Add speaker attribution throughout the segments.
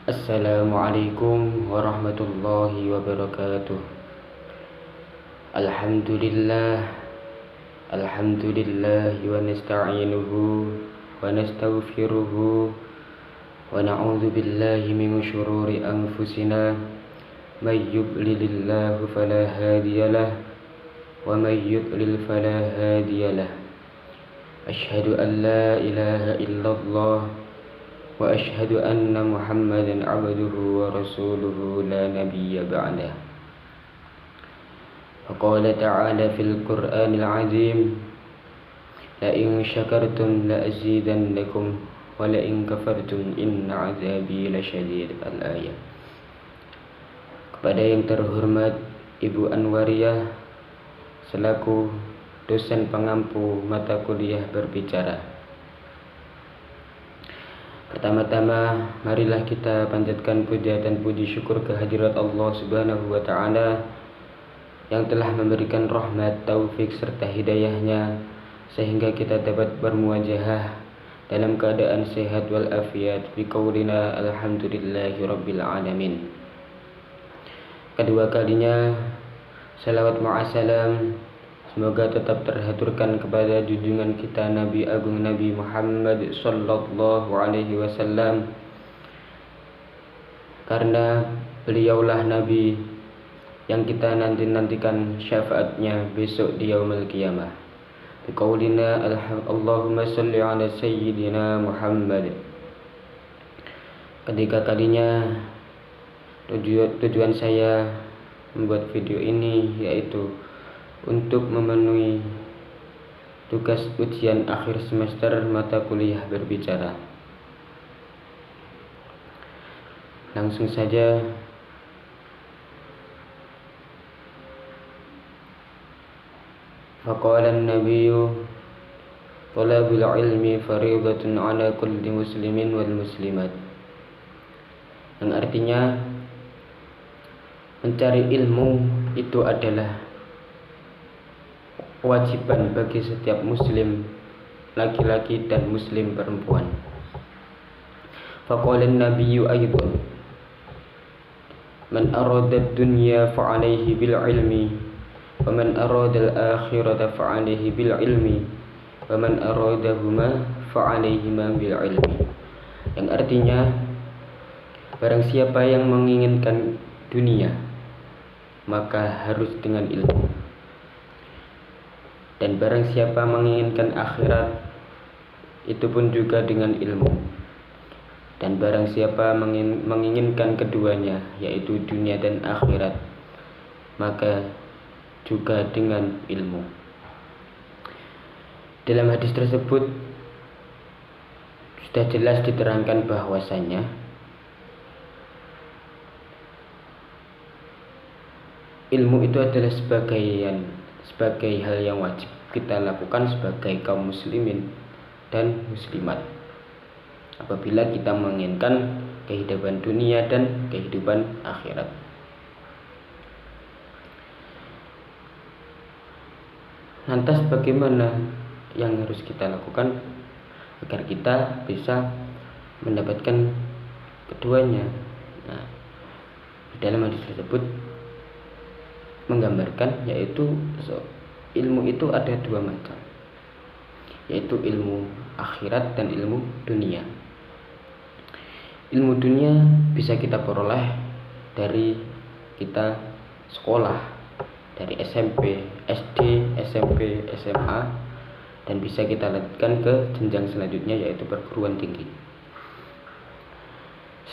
Speaker 1: Assalamualaikum warahmatullahi wabarakatuh. Alhamdulillah, alhamdulillah wa nasta'inuhu wa nastaghfiruhu wa na'udzu billahi min syururi anfusina may yudlilillahu fala hadiyalah wa may yudlil fala hadiyalah. Asyhadu an la ilaha illallah wa ashhadu anna Muhammadan abduhu wa rasuluhu la nabiyya ba'dah. Faqala ta'ala fil Qur'anil 'azim, la in syakartum la azidannakum wa la in kafartum inna 'adzabi lasyadid. Al-ayat. Kepada yang terhormat Ibu Anwariyah selaku dosen pengampu mata kuliah berbicara. Pertama-tama, marilah kita panjatkan puja dan puji syukur kehadirat Allah Subhanahu wa Ta'ala yang telah memberikan rahmat, taufik serta hidayahnya sehingga kita dapat bermuajahah dalam keadaan sehat wal afiat biqaulina alhamdulillahi rabbil alamin. Kedua kalinya, salawat ma'asalam semoga tetap terhaturkan kepada junjungan kita Nabi Agung Nabi Muhammad sallallahu alaihi wasallam, karena beliaulah Nabi yang kita nantikan syafaatnya besok di yaumul qiyamah. Biqaulina Allahumma salli ala sayyidina Muhammad. Ketiga kalinya, tujuan saya membuat video ini yaitu untuk memenuhi tugas ujian akhir semester mata kuliah berbicara. Langsung saja. Faqala an-nabiyyu talabul ilmi fariidatun ala kulli muslimin wal muslimat. Yang artinya mencari ilmu itu adalah kewajiban bagi setiap muslim laki-laki dan muslim perempuan. Faqala an-nabiyyu aidan, man arada ad-dunya fa'alayhi bil ilmi wa man arada al-akhirata fa'alayhi bil ilmi wa man aradahuma fa'alayhima bil ilmi. Yang artinya, barang siapa yang menginginkan dunia maka harus dengan ilmu, dan barang siapa menginginkan akhirat itu pun juga dengan ilmu, dan barang siapa menginginkan keduanya yaitu dunia dan akhirat maka juga dengan ilmu. Dalam hadis tersebut sudah jelas diterangkan bahwasanya ilmu itu adalah sebagai hal yang wajib kita lakukan sebagai kaum muslimin dan muslimat apabila kita menginginkan kehidupan dunia dan kehidupan akhirat. Lantas bagaimana yang harus kita lakukan agar kita bisa mendapatkan keduanya? Nah, dalam hadis tersebut menggambarkan yaitu ilmu itu ada dua macam, yaitu ilmu akhirat dan ilmu dunia. Ilmu dunia bisa kita peroleh dari kita sekolah, dari SMP, SD, SMP, SMA, dan bisa kita lanjutkan ke jenjang selanjutnya yaitu perguruan tinggi.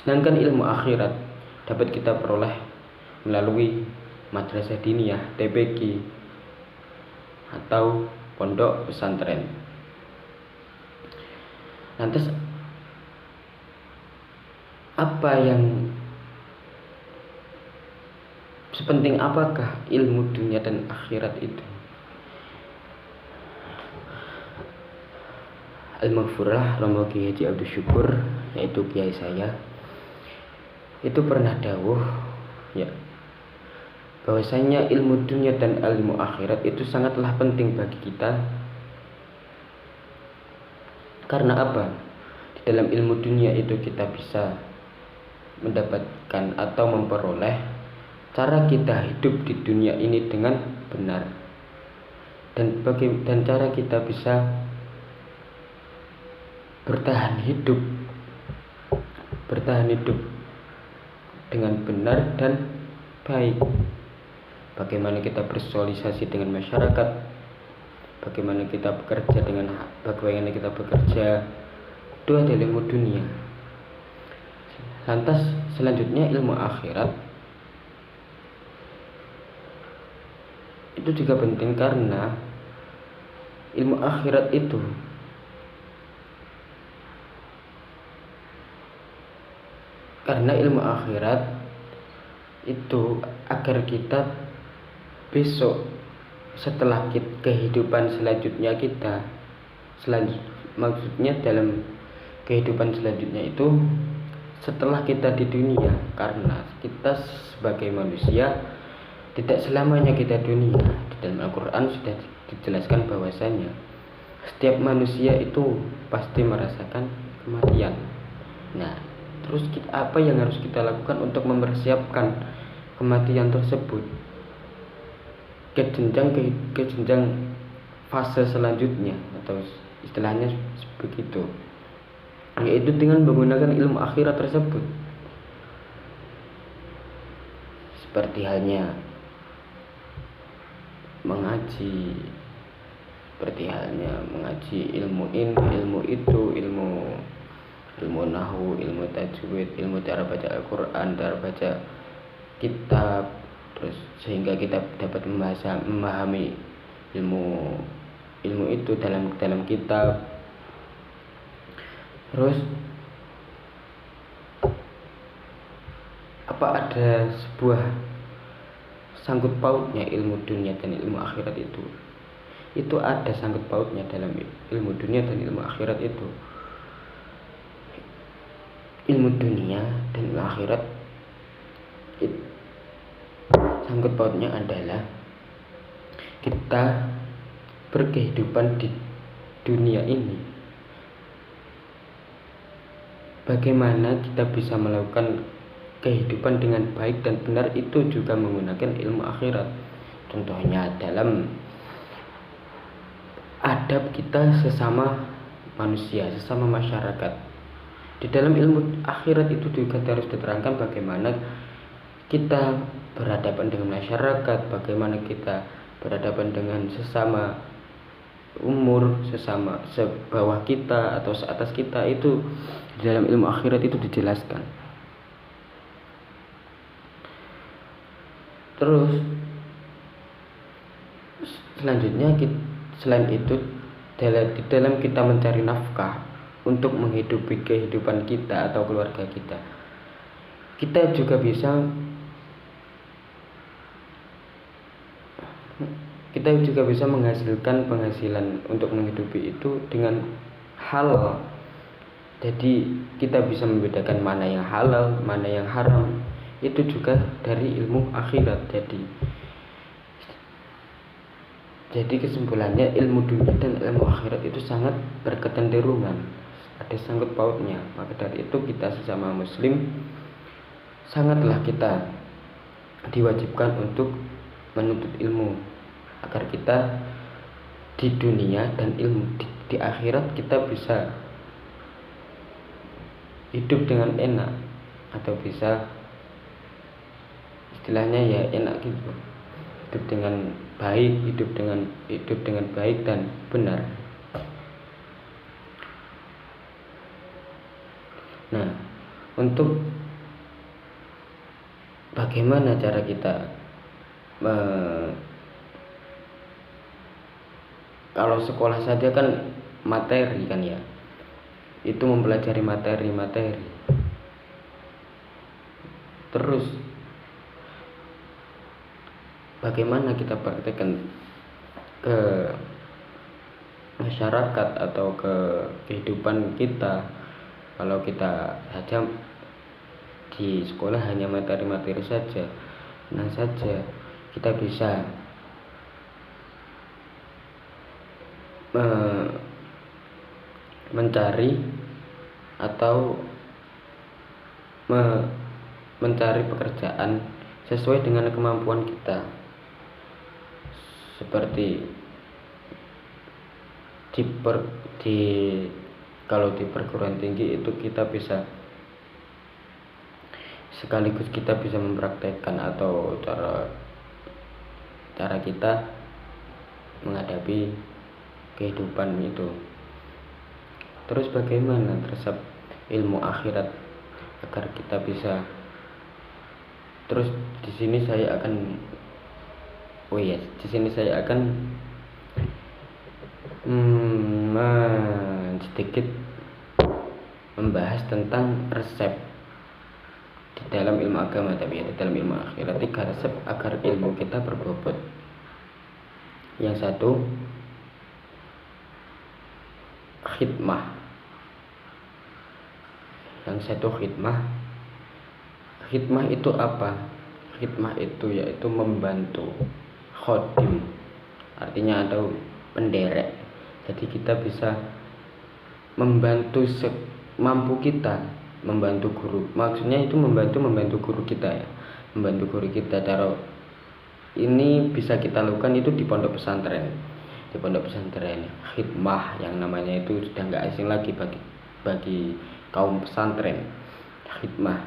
Speaker 1: Sedangkan ilmu akhirat dapat kita peroleh melalui madrasah diniyah, TPQ, atau pondok pesantren. Lantas sepenting apakah ilmu dunia dan akhirat itu? Al-Maghfurlah Romo Kiai Haji Abdul Syukur, yaitu kiai saya, itu pernah dawuh ya, bahwasanya ilmu dunia dan ilmu akhirat itu sangatlah penting bagi kita. Karena apa? Di dalam ilmu dunia itu kita bisa mendapatkan atau memperoleh cara kita hidup di dunia ini dengan benar, dan cara kita bisa bertahan hidup dengan benar dan baik. Bagaimana kita bersosialisasi dengan masyarakat, bagaimana kita bekerja itu adalah ilmu dunia. Lantas selanjutnya ilmu akhirat itu juga penting, karena ilmu akhirat itu agar kita besok setelah kehidupan selanjutnya maksudnya dalam kehidupan selanjutnya itu setelah kita di dunia, karena kita sebagai manusia tidak selamanya kita dunia. Di dalam Al-Quran sudah dijelaskan bahwasanya setiap manusia itu pasti merasakan kematian. Nah, terus apa yang harus kita lakukan untuk mempersiapkan kematian tersebut ke jenjang fase selanjutnya, atau istilahnya begitu, yaitu dengan menggunakan ilmu akhirat tersebut. Seperti halnya mengaji ilmu ini, ilmu itu, ilmu nahwu, ilmu tajwid, ilmu cara baca Al-Quran, cara baca kitab, terus sehingga kita dapat memahami ilmu itu dalam kitab. Terus apa ada sebuah sangkut pautnya ilmu dunia dan ilmu akhirat itu? Itu ada sangkut pautnya dalam ilmu dunia dan ilmu akhirat itu. Ilmu dunia dan ilmu akhirat sangkut pautnya adalah kita berkehidupan di dunia ini, bagaimana kita bisa melakukan kehidupan dengan baik dan benar, itu juga menggunakan ilmu akhirat. Contohnya dalam adab kita sesama manusia, sesama masyarakat. Di dalam ilmu akhirat itu juga harus diterangkan bagaimana kita berhadapan dengan masyarakat, bagaimana kita berhadapan dengan sesama umur, sesama sebawah kita atau seatas kita. Itu di dalam ilmu akhirat itu dijelaskan. Terus selanjutnya, selain itu, di dalam kita mencari nafkah untuk menghidupi kehidupan kita atau keluarga kita juga bisa menghasilkan penghasilan untuk menghidupi itu dengan halal. Jadi kita bisa membedakan mana yang halal, mana yang haram. Itu juga dari ilmu akhirat. Jadi kesimpulannya, ilmu dunia dan ilmu akhirat itu sangat berketenderungan, ada sangkut pautnya. Maka dari itu kita sesama muslim sangatlah kita diwajibkan untuk menuntut ilmu, agar kita di dunia dan di akhirat kita bisa hidup dengan enak, atau bisa istilahnya ya enak gitu, hidup dengan baik dan benar. Nah, untuk bagaimana cara kita kalau sekolah saja kan materi kan ya, itu mempelajari materi. Terus bagaimana kita praktekkan ke masyarakat atau ke kehidupan kita? Kalau kita saja di sekolah hanya materi saja, nah saja kita bisa mencari atau mencari pekerjaan sesuai dengan kemampuan kita. Seperti di kalau di perguruan tinggi itu kita bisa sekaligus kita bisa mempraktekkan atau cara kita menghadapi kehidupan itu. Terus bagaimana terhadap ilmu akhirat agar kita bisa. Terus di sini saya akan sedikit membahas tentang resep di dalam ilmu agama, tapi di dalam ilmu akhirat 3 resep agar ilmu kita berbobot. Yang satu, khidmah. Khidmah itu apa? Khidmah itu yaitu membantu, khodim, artinya atau penderek. Jadi kita bisa membantu semampu kita, membantu guru. Maksudnya itu membantu guru kita ya. Membantu guru kita. Cara ini bisa kita lakukan itu di pondok pesantren. Di pondok pesantren khidmah yang namanya itu sudah nggak asing lagi bagi kaum pesantren. Khidmah.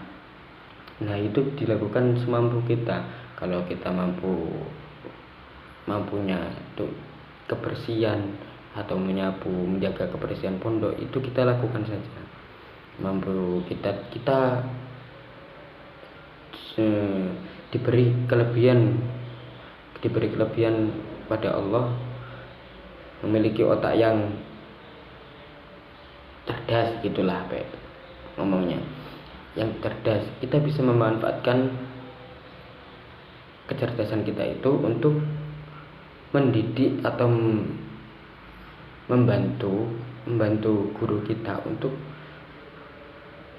Speaker 1: Nah, itu dilakukan semampu kita. Kalau kita mampunya itu kebersihan atau menyapu, menjaga kebersihan pondok, itu kita lakukan saja. Mampu kita diberi kelebihan pada Allah, memiliki otak yang cerdas, gitulah ngomongnya, yang cerdas. Kita bisa memanfaatkan kecerdasan kita itu untuk mendidik atau membantu guru kita untuk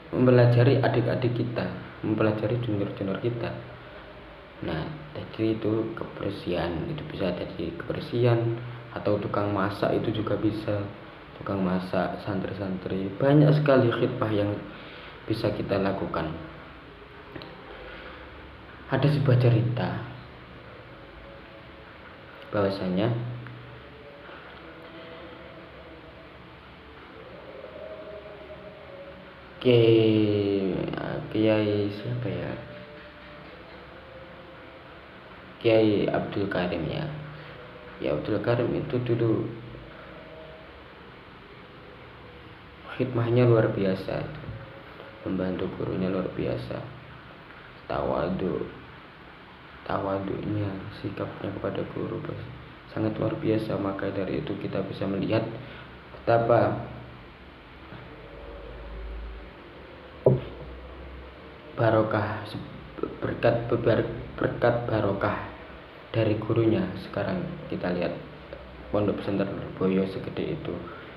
Speaker 1: mempelajari adik-adik kita, mempelajari junior-junior kita. Nah, jadi itu kebersihan, itu bisa jadi kebersihan, atau tukang masak itu juga bisa, tukang masak, santri-santri. Banyak sekali khidmah yang bisa kita lakukan. Ada sebuah cerita bahwasanya Kiai siapa ya? Kiai Abdul Karim ya. Ya, Abdul Karim itu dulu khidmahnya luar biasa, membantu gurunya luar biasa, tawadunya, sikapnya kepada guru sangat luar biasa. Maka dari itu kita bisa melihat betapa berkat barokah dari gurunya. Sekarang kita lihat pondok pesantren Lirboyo segede itu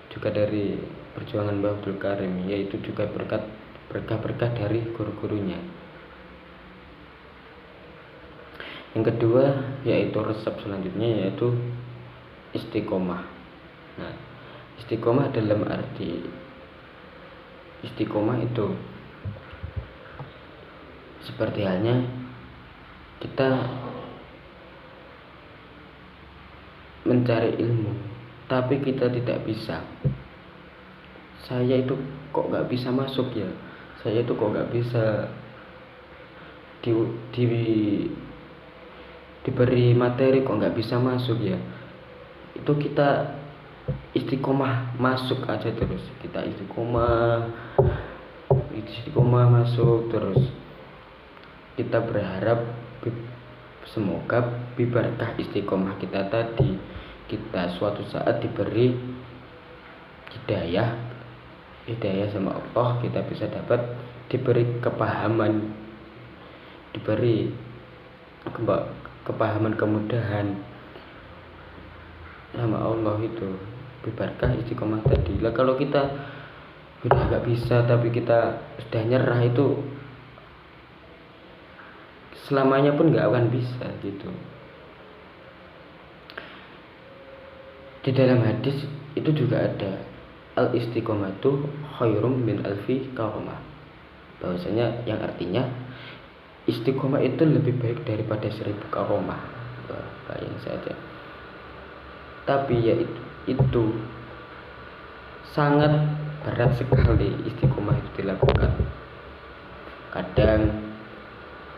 Speaker 1: juga dari perjuangan Mbah Abdul Karim, yaitu juga berkah dari guru-gurunya. Yang kedua yaitu resep selanjutnya yaitu istiqomah. Nah, istiqomah dalam arti istiqomah itu seperti halnya kita mencari ilmu, tapi kita tidak bisa. Saya itu kok gak bisa masuk ya? Saya itu kok gak bisa diberi materi, kok gak bisa masuk ya? Itu kita istiqomah masuk aja terus. Kita istiqomah masuk terus. Kita berharap semoga berkah istiqomah kita tadi, kita suatu saat diberi hidayah sama Allah, kita bisa diberi kepahaman, kemudahan sama Allah, itu berkah istiqomah tadi. Lah kalau kita udah gak bisa tapi kita sudah nyerah, itu selamanya pun gak akan bisa gitu. Di dalam hadis itu juga ada al-istiqomatu khairum min alfi karamah, bahwasanya yang artinya istiqomah itu lebih baik daripada 1000 karomah. Bayang saja. Tapi ya itu sangat berat sekali istiqomah itu dilakukan. Kadang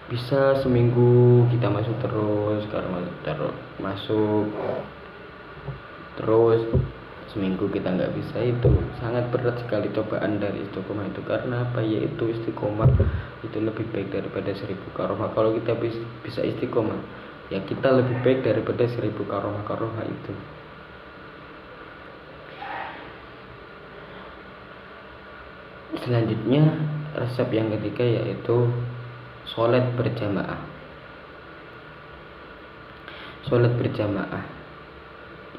Speaker 1: bisa seminggu kita masuk terus, terus seminggu kita nggak bisa. Itu sangat berat sekali cobaan dari istiqomah itu. Karena apa? Yaitu istiqomah itu lebih baik daripada 1000 karomah. Kalau kita bisa istiqomah, ya kita lebih baik daripada 1000 karomah itu. Selanjutnya resep yang ketiga yaitu sholat berjamaah. Sholat berjamaah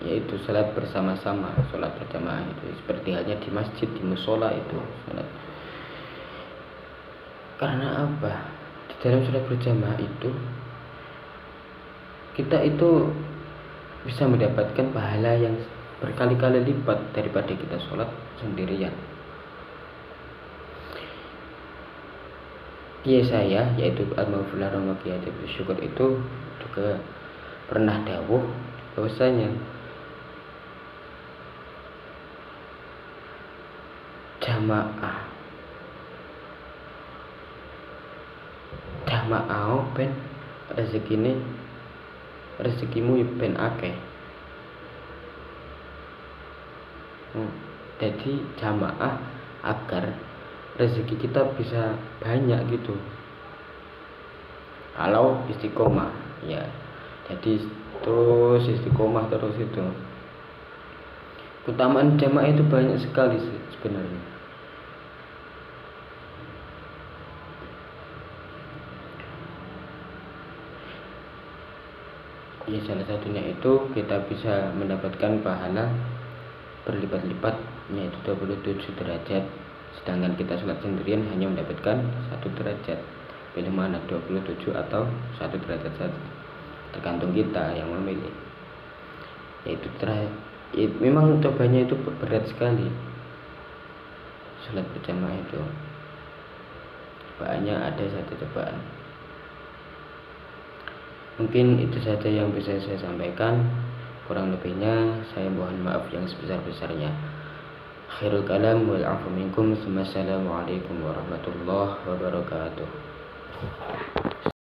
Speaker 1: yaitu sholat bersama-sama. Sholat berjamaah itu seperti halnya di masjid, di musola itu sholat. Karena apa? Di dalam sholat berjamaah itu kita itu bisa mendapatkan pahala yang berkali-kali lipat daripada kita sholat sendirian. Kiai saya yaitu Al-Maghfurlah Romo Kiai Abdul Syukur itu juga pernah dawuh bahwasanya jamaah ben rezekimu ben akeh. Jadi jamaah agar rezeki kita bisa banyak gitu. Kalau istiqomah ya, jadi terus istiqomah terus itu. Keutamaan jamaah itu banyak sekali sebenarnya. Ya salah satunya itu kita bisa mendapatkan pahala berlipat-lipat yaitu 27 derajat. Sedangkan kita sholat sendirian hanya mendapatkan 1 derajat. Pilih mana, 27 atau 1 derajat saja, tergantung kita yang memilih. Yaitu memang cobanya itu berat sekali. Sholat berjamaah itu cobaannya ada satu cobaan. Mungkin itu saja yang bisa saya sampaikan. Kurang lebihnya saya mohon maaf yang sebesar-besarnya. Khairul kalam wal afu minkum. Assalamualaikum warahmatullahi wabarakatuh.